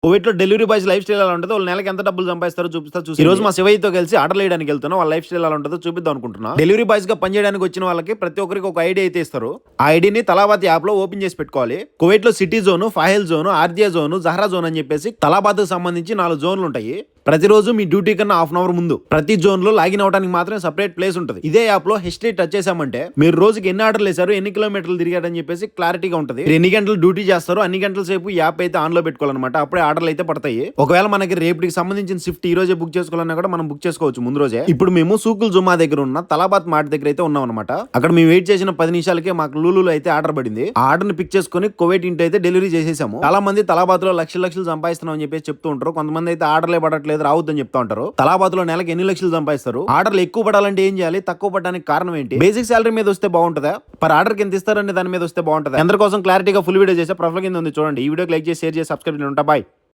Kuwait లో delivery boys life style ఎలా ఉంటుందో, వాళ్ళు నెలకి ఎంత డబ్బులు సంపాదిస్తారో చూసి ఈ రోజు మా శివయ్యతో కలిసి ఆర్డర్ వేయడానికి వెళ్తున్నా. వాళ్ళ లైఫ్ స్టైల్ ఎలా ఉంటుందో చూపిద్దాం అనుకుంటున్నా. డెలివరీ బాయ్స్ గా పనిచేయడానికి వచ్చిన వాళ్ళకి ప్రతి ఒక్కరికి ఒక ఐడి అయితే ఇస్తారు. ఆ ఐడిని తలాబాద్ యాప్ లో ఓపెన్ చేసి పెట్టుకోవాలి. కువైట్ లో city zone, Fahaheel zone, Ardiya zone, Jahra zone అని చెప్పేసి తలాబాద్ కు సంబంధించి 4 జోన్లు ఉంటాయి. ప్రతిరోజు మీ డ్యూటీ కన్నా హాఫ్ అన్ అవర్ ముందు ప్రతి జోన్ లో లాగిన్ అవడానికి మాత్రమే సెపరేట్ ప్లేస్ ఉంటుంది. ఇదే యాప్ లో హిస్టరీ టచ్ చేసామంటే మీరు రోజుకి ఎన్ని ఆర్డర్లు వేశారు, ఎన్ని కిలోమీటర్లు తిరిగారని చెప్పేసి క్లారిటీగా ఉంటుంది. మీరు ఎన్ని గంటలు డ్యూటీ చేస్తారో అన్ని గంటల సేపు యాప్ అయితే ఆన్ లో పెట్టుకోవాలన్నమాట. అప్పుడే ఆర్డర్లు అయితే పడతాయి. ఒకవేళ మనకి రేపటికి సంబంధించిన షిఫ్ట్ ఈ రోజే బుక్ చేసుకోవాలన్నా కూడా మనం బుక్ చేసుకోవచ్చు ముందు రోజే. ఇప్పుడు మేము సూకుల్ జుమా దగ్గర ఉన్న తలాబాద్ మార్ట్ దగ్గర అయితే ఉన్నాం అనమాట. అక్కడ మేము వెయిట్ చేసిన 10 నిమిషాలకే మాకు లూలులో అయితే ఆర్డర్ పడింది. ఆ ఆర్డర్ ని పిక్ చేసుకుని కువైట్ ఇంటి అయితే డెలివరీ చేసేసాము. చాలా మంది తలాబాద్ లో లక్షలు సంపాదిస్తున్నాం అని చెప్పేసి చెప్తూ ఉంటారు. కొంతమంది అయితే ఆర్డర్లే పడట్లేదు, రావద్దని చెప్తా ఉంటారు. తలాబాద్ లో నెలకి ఎన్ని లక్షలు సంపాదిస్తారు, ఆర్డర్లు ఎక్కువ పడాలంటే ఏం చేయాలి, తక్కువ పడడానికి కారణం ఏంటి, బేసిక్ సాలరీ మీద వస్తే బాగుంటుందా, పర్ ఆర్డర్ కి ఎంత ఇస్తారనే దాని మీద వస్తే బాగుంటుందా, అందరి కోసం క్లారిటీగా ఫుల్ వీడియో చేసే ప్రొఫైల్ కింద ఉంది చూడండి. ఈ వీడియోకి లైక్ చేసి షేర్ చేసి సబ్స్క్రైబ్ ఉంటా. బాయ్.